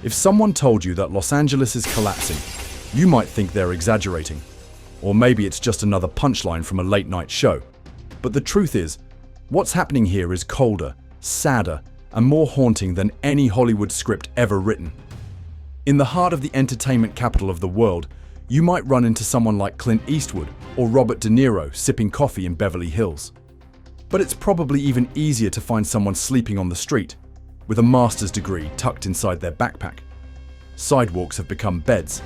If someone told you that Los Angeles is collapsing, you might think they're exaggerating. Or maybe it's just another punchline from a late-night show. But the truth is, what's happening here is colder, sadder, and more haunting than any Hollywood script ever written. In the heart of the entertainment capital of the world, you might run into someone like Clint Eastwood or Robert De Niro sipping coffee in Beverly Hills. But it's probably even easier to find someone sleeping on the street, with a master's degree tucked inside their backpack. Sidewalks have become beds,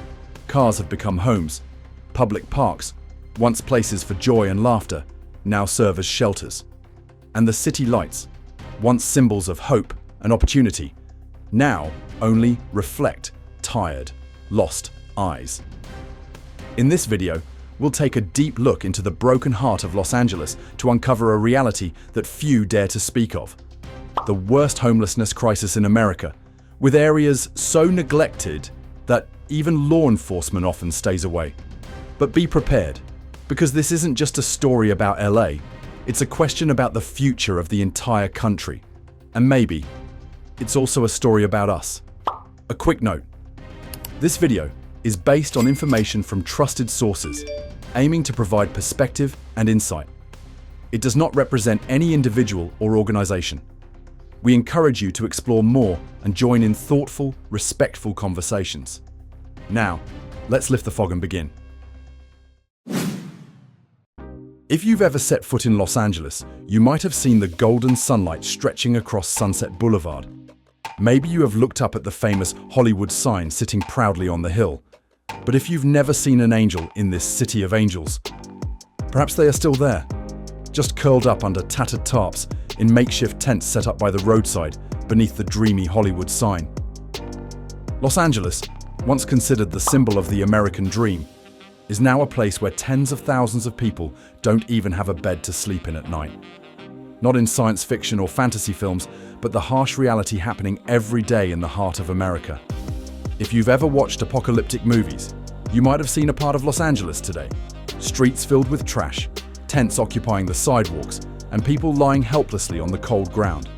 cars have become homes, public parks, once places for joy and laughter, now serve as shelters. And the city lights, once symbols of hope and opportunity, now only reflect tired, lost eyes. In this video, we'll take a deep look into the broken heart of Los Angeles to uncover a reality that few dare to speak of. The worst homelessness crisis in America, with areas so neglected that even law enforcement often stays away. But be prepared, because this isn't just a story about LA, it's a question about the future of the entire country. And maybe, it's also a story about us. A quick note. This video is based on information from trusted sources, aiming to provide perspective and insight. It does not represent any individual or organization. We encourage you to explore more and join in thoughtful, respectful conversations. Now, let's lift the fog and begin. If you've ever set foot in Los Angeles, you might have seen the golden sunlight stretching across Sunset Boulevard. Maybe you have looked up at the famous Hollywood sign sitting proudly on the hill. But if you've never seen an angel in this city of angels, perhaps they are still there, just curled up under tattered tarps in makeshift tents set up by the roadside beneath the dreamy Hollywood sign. Los Angeles, once considered the symbol of the American dream, is now a place where tens of thousands of people don't even have a bed to sleep in at night. Not in science fiction or fantasy films, but the harsh reality happening every day in the heart of America. If you've ever watched apocalyptic movies, you might have seen a part of Los Angeles today. Streets filled with trash, tents occupying the sidewalks, and people lying helplessly on the cold ground.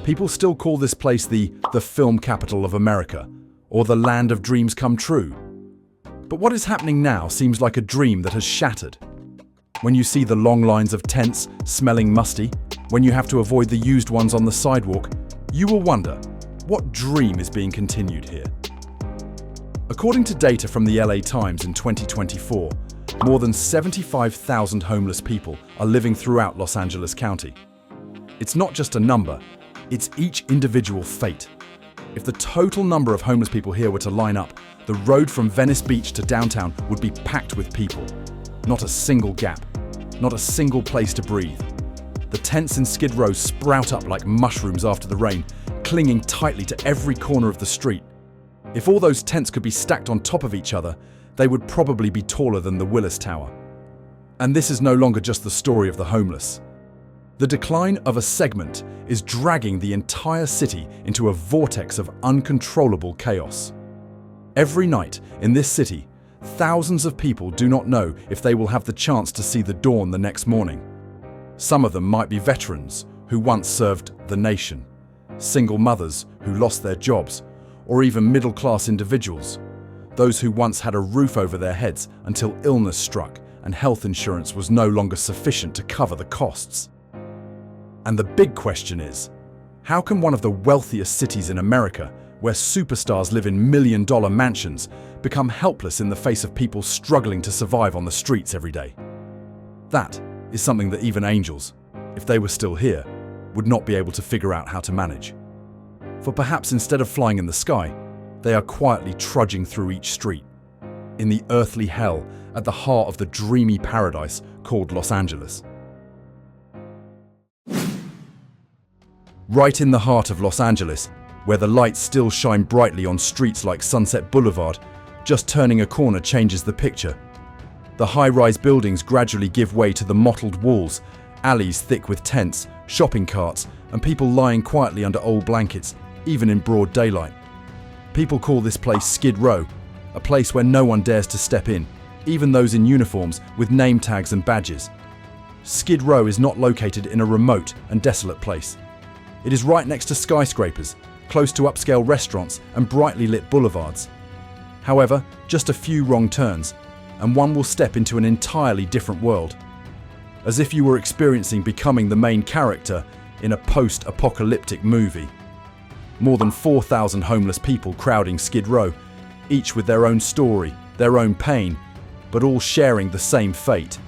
People still call this place the film capital of America, or the land of dreams come true. But what is happening now seems like a dream that has shattered. When you see the long lines of tents smelling musty, when you have to avoid the used ones on the sidewalk, you will wonder, what dream is being continued here? According to data from the LA Times in 2024, more than 75,000 homeless people are living throughout Los Angeles County. It's not just a number, it's each individual fate. If the total number of homeless people here were to line up, the road from Venice Beach to downtown would be packed with people. Not a single gap, not a single place to breathe. The tents in Skid Row sprout up like mushrooms after the rain, clinging tightly to every corner of the street. If all those tents could be stacked on top of each other, they would probably be taller than the Willis Tower. And this is no longer just the story of the homeless. The decline of a segment is dragging the entire city into a vortex of uncontrollable chaos. Every night in this city, thousands of people do not know if they will have the chance to see the dawn the next morning. Some of them might be veterans who once served the nation, single mothers who lost their jobs, or even middle-class individuals, those who once had a roof over their heads until illness struck and health insurance was no longer sufficient to cover the costs. And the big question is, how can one of the wealthiest cities in America, where superstars live in million-dollar mansions, become helpless in the face of people struggling to survive on the streets every day? That is something that even angels, if they were still here, would not be able to figure out how to manage. For perhaps instead of flying in the sky, they are quietly trudging through each street, in the earthly hell at the heart of the dreamy paradise called Los Angeles. Right in the heart of Los Angeles, where the lights still shine brightly on streets like Sunset Boulevard, just turning a corner changes the picture. The high-rise buildings gradually give way to the mottled walls, alleys thick with tents, shopping carts, and people lying quietly under old blankets, even in broad daylight. People call this place Skid Row, a place where no one dares to step in, even those in uniforms with name tags and badges. Skid Row is not located in a remote and desolate place. It is right next to skyscrapers, close to upscale restaurants and brightly lit boulevards. However, just a few wrong turns, and one will step into an entirely different world. As if you were experiencing becoming the main character in a post-apocalyptic movie. More than 4,000 homeless people crowding Skid Row, each with their own story, their own pain, but all sharing the same fate.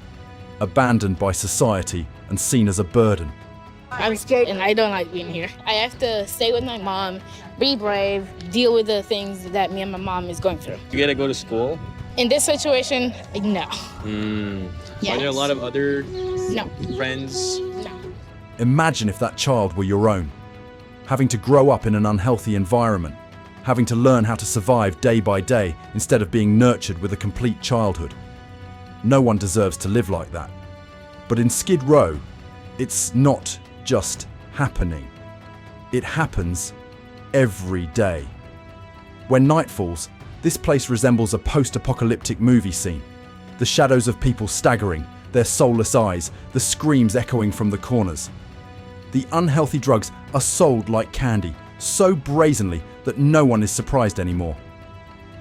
Abandoned by society and seen as a burden. I'm scared and I don't like being here. I have to stay with my mom, be brave, deal with the things that me and my mom is going through. You gotta go to school? In this situation, no. Yes. Are there a lot of other friends? No. Imagine if that child were your own, having to grow up in an unhealthy environment, having to learn how to survive day by day instead of being nurtured with a complete childhood. No one deserves to live like that. But in Skid Row, it's not just happening. It happens every day. When night falls, this place resembles a post-apocalyptic movie scene. The shadows of people staggering, their soulless eyes, the screams echoing from the corners. The unhealthy drugs are sold like candy, so brazenly that no one is surprised anymore.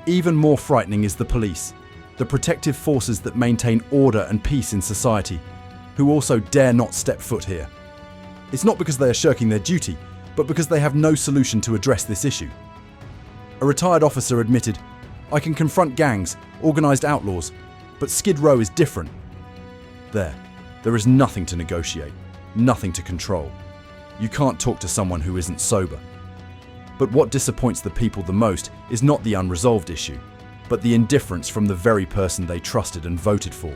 Even more frightening is the police, the protective forces that maintain order and peace in society, who also dare not step foot here. It's not because they are shirking their duty, but because they have no solution to address this issue. A retired officer admitted, "I can confront gangs, organised outlaws, but Skid Row is different. There is nothing to negotiate, nothing to control. You can't talk to someone who isn't sober." But what disappoints the people the most is not the unresolved issue, but the indifference from the very person they trusted and voted for.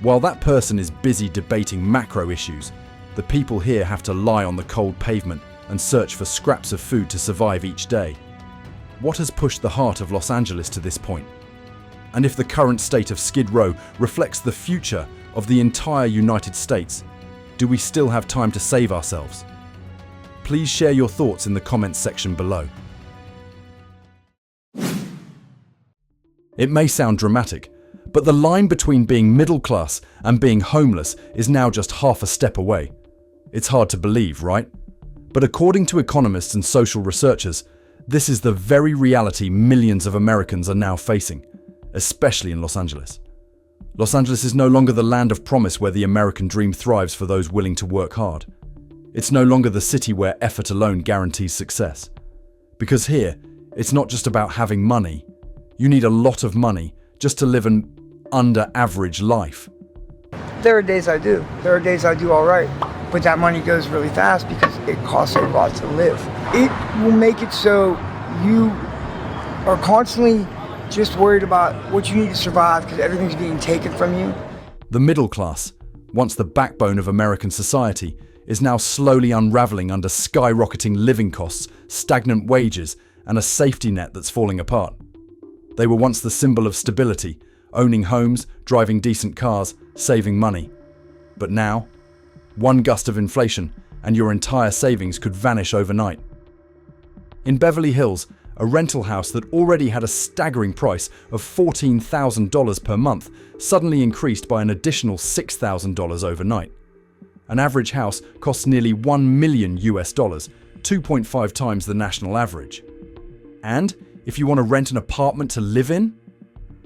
While that person is busy debating macro issues, the people here have to lie on the cold pavement and search for scraps of food to survive each day. What has pushed the heart of Los Angeles to this point? And if the current state of Skid Row reflects the future of the entire United States, do we still have time to save ourselves? Please share your thoughts in the comments section below. It may sound dramatic, but the line between being middle class and being homeless is now just half a step away. It's hard to believe, right? But according to economists and social researchers, this is the very reality millions of Americans are now facing, especially in Los Angeles. Los Angeles is no longer the land of promise where the American dream thrives for those willing to work hard. It's no longer the city where effort alone guarantees success. Because here, it's not just about having money. You need a lot of money just to live an under-average life. There are days I do. There are days I do all right. But that money goes really fast because it costs a lot to live. It will make it so you are constantly just worried about what you need to survive because everything's being taken from you. The middle class, once the backbone of American society, is now slowly unraveling under skyrocketing living costs, stagnant wages, and a safety net that's falling apart. They were once the symbol of stability, owning homes, driving decent cars, saving money. But now, one gust of inflation and your entire savings could vanish overnight. In Beverly Hills, a rental house that already had a staggering price of $14,000 per month suddenly increased by an additional $6,000 overnight. An average house costs nearly $1 million, 2.5 times the national average. And if you want to rent an apartment to live in,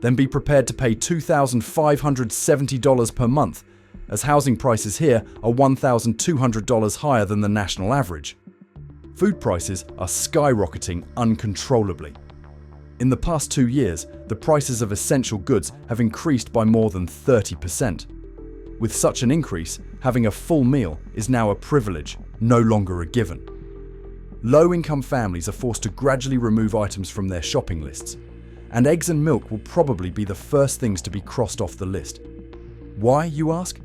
then be prepared to pay $2,570 per month, as housing prices here are $1,200 higher than the national average. Food prices are skyrocketing uncontrollably. In the past 2 years, the prices of essential goods have increased by more than 30%. With such an increase, having a full meal is now a privilege, no longer a given. Low-income families are forced to gradually remove items from their shopping lists, and eggs and milk will probably be the first things to be crossed off the list. Why, you ask?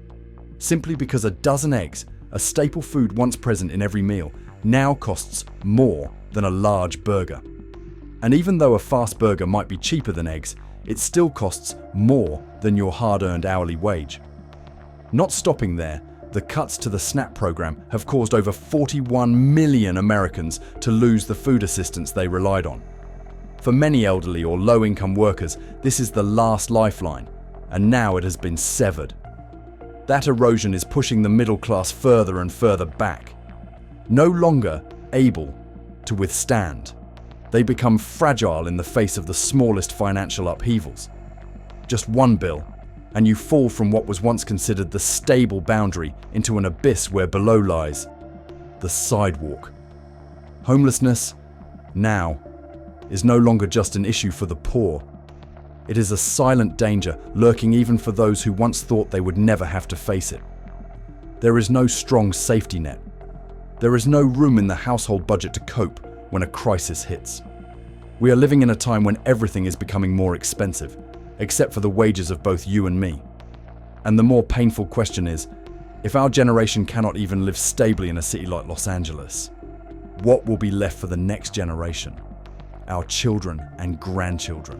Simply because a dozen eggs, a staple food once present in every meal, now costs more than a large burger. And even though a fast burger might be cheaper than eggs, it still costs more than your hard-earned hourly wage. Not stopping there, the cuts to the SNAP program have caused over 41 million Americans to lose the food assistance they relied on. For many elderly or low-income workers, this is the last lifeline, and now it has been severed. That erosion is pushing the middle class further and further back. No longer able, to withstand. They become fragile in the face of the smallest financial upheavals. Just one bill, and you fall from what was once considered the stable boundary into an abyss where below lies the sidewalk. Homelessness, now, is no longer just an issue for the poor. It is a silent danger lurking even for those who once thought they would never have to face it. There is no strong safety net. There is no room in the household budget to cope when a crisis hits. We are living in a time when everything is becoming more expensive, except for the wages of both you and me. And the more painful question is, if our generation cannot even live stably in a city like Los Angeles, what will be left for the next generation, our children and grandchildren?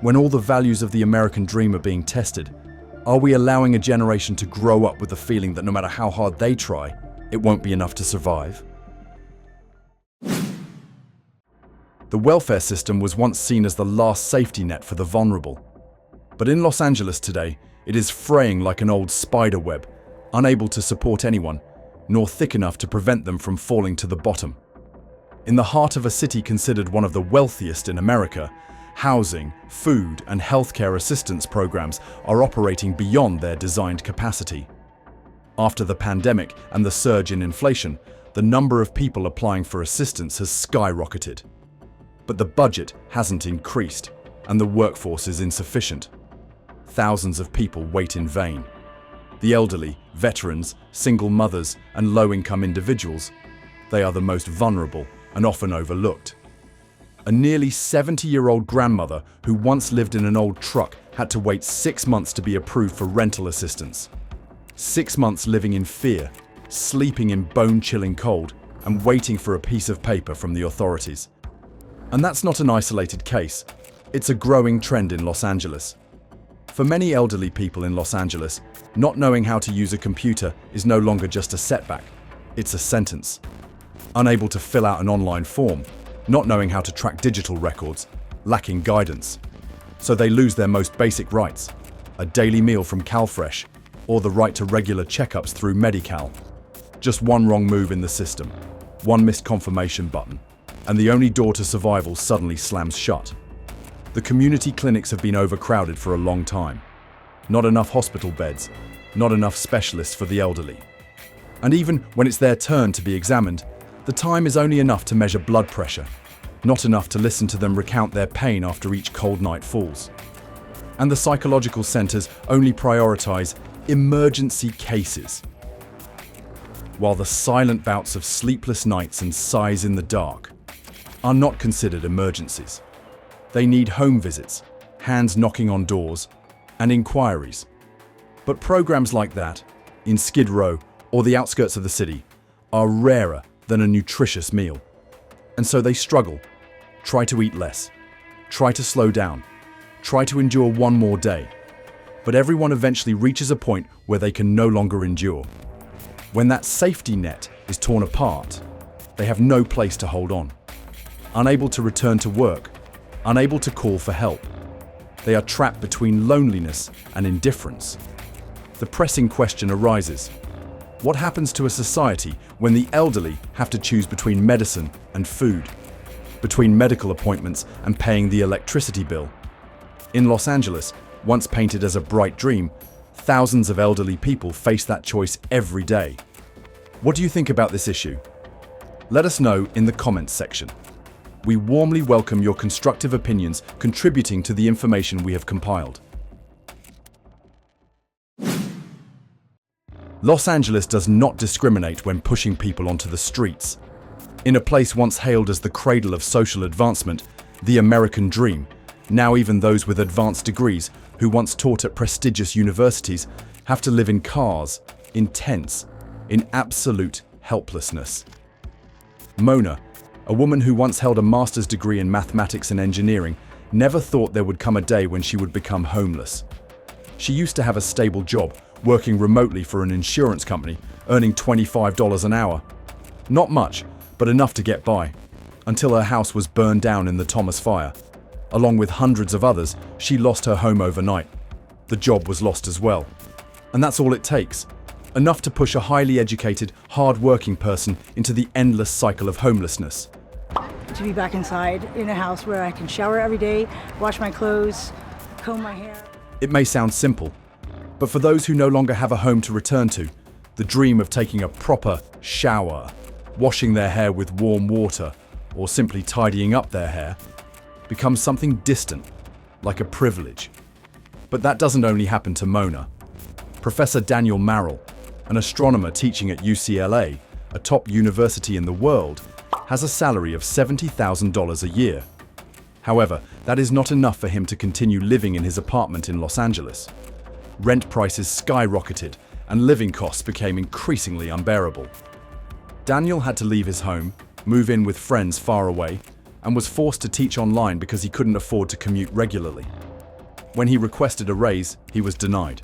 When all the values of the American dream are being tested, are we allowing a generation to grow up with the feeling that no matter how hard they try, it won't be enough to survive? The welfare system was once seen as the last safety net for the vulnerable. But in Los Angeles today, it is fraying like an old spider web, unable to support anyone, nor thick enough to prevent them from falling to the bottom. In the heart of a city considered one of the wealthiest in America, housing, food, and healthcare assistance programs are operating beyond their designed capacity. After the pandemic and the surge in inflation, the number of people applying for assistance has skyrocketed. But the budget hasn't increased, and the workforce is insufficient. Thousands of people wait in vain. The elderly, veterans, single mothers, and low-income individuals, they are the most vulnerable and often overlooked. A nearly 70-year-old grandmother who once lived in an old truck had to wait 6 months to be approved for rental assistance. 6 months living in fear, sleeping in bone-chilling cold, and waiting for a piece of paper from the authorities. And that's not an isolated case. It's a growing trend in Los Angeles. For many elderly people in Los Angeles, not knowing how to use a computer is no longer just a setback, it's a sentence. Unable to fill out an online form, not knowing how to track digital records, lacking guidance. So they lose their most basic rights, a daily meal from CalFresh, or the right to regular checkups through Medi-Cal. Just one wrong move in the system, one missed confirmation button, and the only door to survival suddenly slams shut. The community clinics have been overcrowded for a long time. Not enough hospital beds, not enough specialists for the elderly. And even when it's their turn to be examined, the time is only enough to measure blood pressure, not enough to listen to them recount their pain after each cold night falls. And the psychological centers only prioritize emergency cases, while the silent bouts of sleepless nights and sighs in the dark are not considered emergencies. They need home visits, hands knocking on doors, and inquiries. But programs like that, in Skid Row or the outskirts of the city, are rarer than a nutritious meal. And so they struggle, try to eat less, try to slow down, try to endure one more day. But everyone eventually reaches a point where they can no longer endure. When that safety net is torn apart, they have no place to hold on. Unable to return to work, unable to call for help. They are trapped between loneliness and indifference. The pressing question arises: what happens to a society when the elderly have to choose between medicine and food, between medical appointments and paying the electricity bill? In Los Angeles, once painted as a bright dream, thousands of elderly people face that choice every day. What do you think about this issue? Let us know in the comments section. We warmly welcome your constructive opinions contributing to the information we have compiled. Los Angeles does not discriminate when pushing people onto the streets. In a place once hailed as the cradle of social advancement, the American dream, now even those with advanced degrees who once taught at prestigious universities have to live in cars, in tents, in absolute helplessness. Mona, a woman who once held a master's degree in mathematics and engineering, never thought there would come a day when she would become homeless. She used to have a stable job, working remotely for an insurance company, earning $25 an hour. Not much, but enough to get by, until her house was burned down in the Thomas Fire. Along with hundreds of others, she lost her home overnight. The job was lost as well. And that's all it takes. Enough to push a highly educated, hard-working person into the endless cycle of homelessness, to be back inside in a house where I can shower every day, wash my clothes, comb my hair. It may sound simple, but for those who no longer have a home to return to, the dream of taking a proper shower, washing their hair with warm water, or simply tidying up their hair becomes something distant, like a privilege. But that doesn't only happen to Mona. Professor Daniel Marrell, an astronomer teaching at UCLA, a top university in the world, has a salary of $70,000 a year. However, that is not enough for him to continue living in his apartment in Los Angeles. Rent prices skyrocketed and living costs became increasingly unbearable. Daniel had to leave his home, move in with friends far away, and was forced to teach online because he couldn't afford to commute regularly. When he requested a raise, he was denied.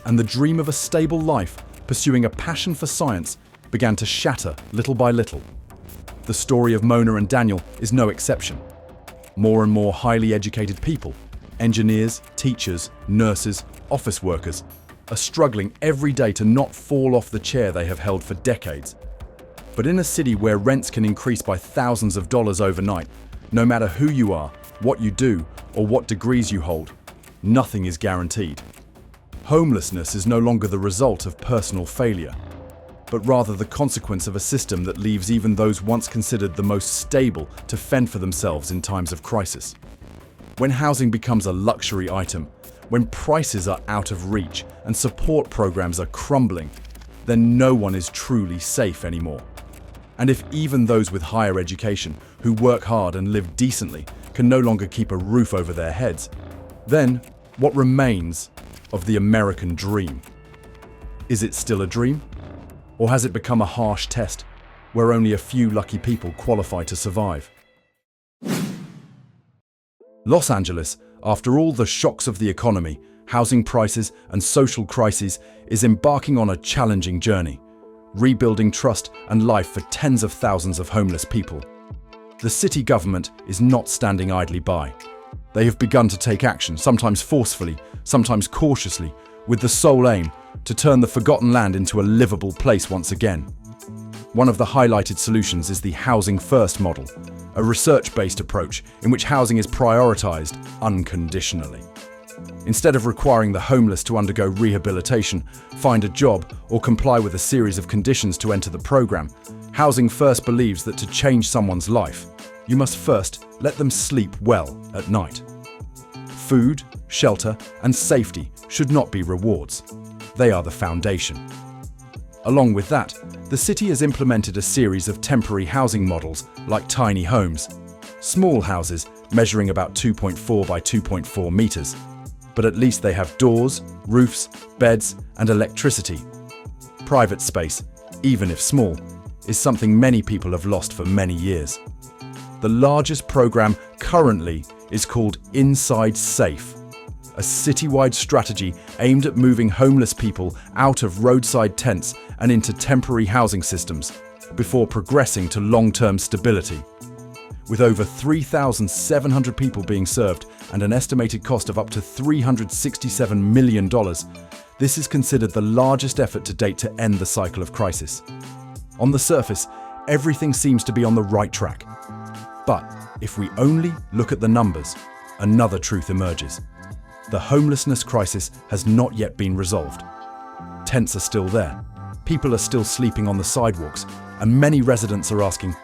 And the dream of a stable life, pursuing a passion for science, began to shatter little by little. The story of Mona and Daniel is no exception. More and more highly educated people, engineers, teachers, nurses, office workers, are struggling every day to not fall off the chair they have held for decades. But in a city where rents can increase by thousands of dollars overnight, no matter who you are, what you do, or what degrees you hold, nothing is guaranteed. Homelessness is no longer the result of personal failure, but rather the consequence of a system that leaves even those once considered the most stable to fend for themselves in times of crisis. When housing becomes a luxury item, when prices are out of reach and support programs are crumbling, then no one is truly safe anymore. And if even those with higher education, who work hard and live decently, can no longer keep a roof over their heads, then what remains of the American dream? Is it still a dream? Or has it become a harsh test where only a few lucky people qualify to survive? Los Angeles, after all the shocks of the economy, housing prices, and social crises, is embarking on a challenging journey, rebuilding trust and life for tens of thousands of homeless people. The city government is not standing idly by. They have begun to take action, sometimes forcefully, sometimes cautiously, with the sole aim to turn the forgotten land into a livable place once again. One of the highlighted solutions is the Housing First model, a research-based approach in which housing is prioritized unconditionally. Instead of requiring the homeless to undergo rehabilitation, find a job, or comply with a series of conditions to enter the program, Housing First believes that to change someone's life, you must first let them sleep well at night. Food, shelter, and safety should not be rewards. They are the foundation. Along with that, the city has implemented a series of temporary housing models like tiny homes, small houses measuring about 2.4 by 2.4 meters, but at least they have doors, roofs, beds, and electricity. Private space, even if small, is something many people have lost for many years. The largest program currently is called Inside Safe, a citywide strategy aimed at moving homeless people out of roadside tents and into temporary housing systems before progressing to long-term stability. With over 3,700 people being served and an estimated cost of up to $367 million, this is considered the largest effort to date to end the cycle of crisis. On the surface, everything seems to be on the right track. But if we only look at the numbers, another truth emerges. The homelessness crisis has not yet been resolved. Tents are still there, people are still sleeping on the sidewalks, and many residents are asking,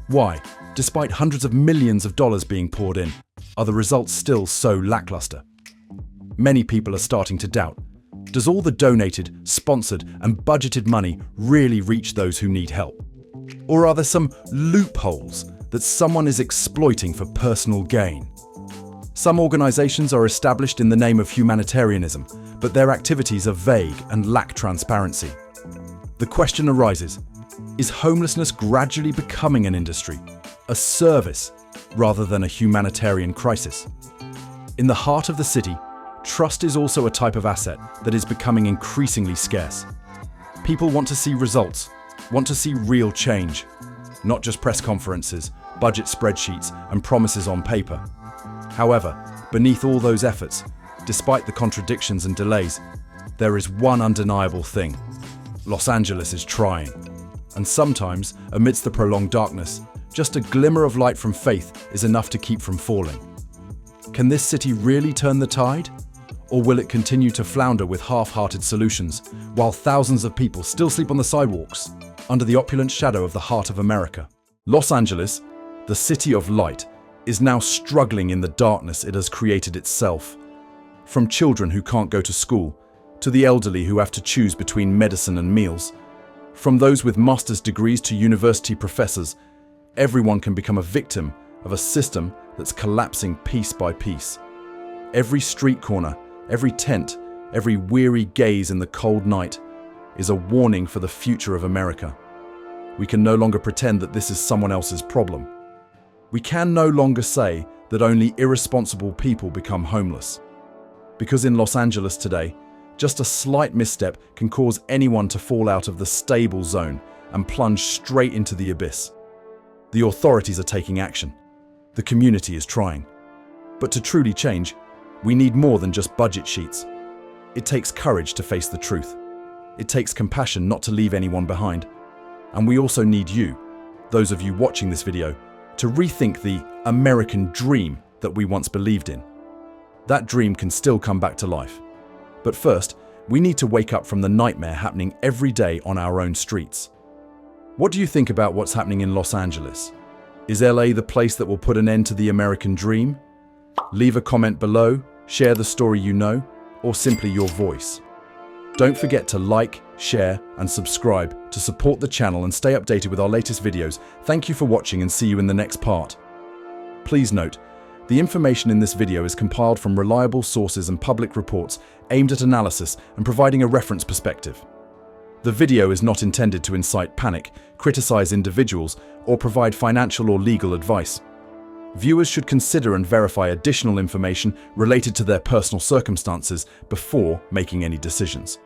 why, despite hundreds of millions of dollars being poured in, are the results still so lackluster? Many people are starting to doubt, does all the donated, sponsored, and budgeted money really reach those who need help? Or are there some loopholes that someone is exploiting for personal gain? Some organizations are established in the name of humanitarianism, but their activities are vague and lack transparency. The question arises, is homelessness gradually becoming an industry, a service, rather than a humanitarian crisis? In the heart of the city, trust is also a type of asset that is becoming increasingly scarce. People want to see results, want to see real change, not just press conferences, budget spreadsheets, and promises on paper. However, beneath all those efforts, despite the contradictions and delays, there is one undeniable thing. Los Angeles is trying. And sometimes, amidst the prolonged darkness, Just a glimmer of light from faith is enough to keep from falling. Can this city really turn the tide? Or will it continue to flounder with half-hearted solutions, while thousands of people still sleep on the sidewalks, under the opulent shadow of the heart of America? Los Angeles, the city of light, is now struggling in the darkness it has created itself. From children who can't go to school, to the elderly who have to choose between medicine and meals, from those with master's degrees to university professors, everyone can become a victim of a system that's collapsing piece by piece. Every street corner, every tent, every weary gaze in the cold night is a warning for the future of America. We can no longer pretend that this is someone else's problem. We can no longer say that only irresponsible people become homeless. Because in Los Angeles today, just a slight misstep can cause anyone to fall out of the stable zone and plunge straight into the abyss. The authorities are taking action. The community is trying. But to truly change, we need more than just budget sheets. It takes courage to face the truth. It takes compassion not to leave anyone behind. And we also need you, those of you watching this video, to rethink the American dream that we once believed in. That dream can still come back to life. But first, we need to wake up from the nightmare happening every day on our own streets. What do you think about what's happening in Los Angeles? Is LA the place that will put an end to the American dream? Leave a comment below, share the story you know, or simply your voice. Don't forget to like, share, and subscribe to support the channel and stay updated with our latest videos. Thank you for watching and see you in the next part. Please note, the information in this video is compiled from reliable sources and public reports aimed at analysis and providing a reference perspective. The video is not intended to incite panic, criticize individuals, or provide financial or legal advice. Viewers should consider and verify additional information related to their personal circumstances before making any decisions.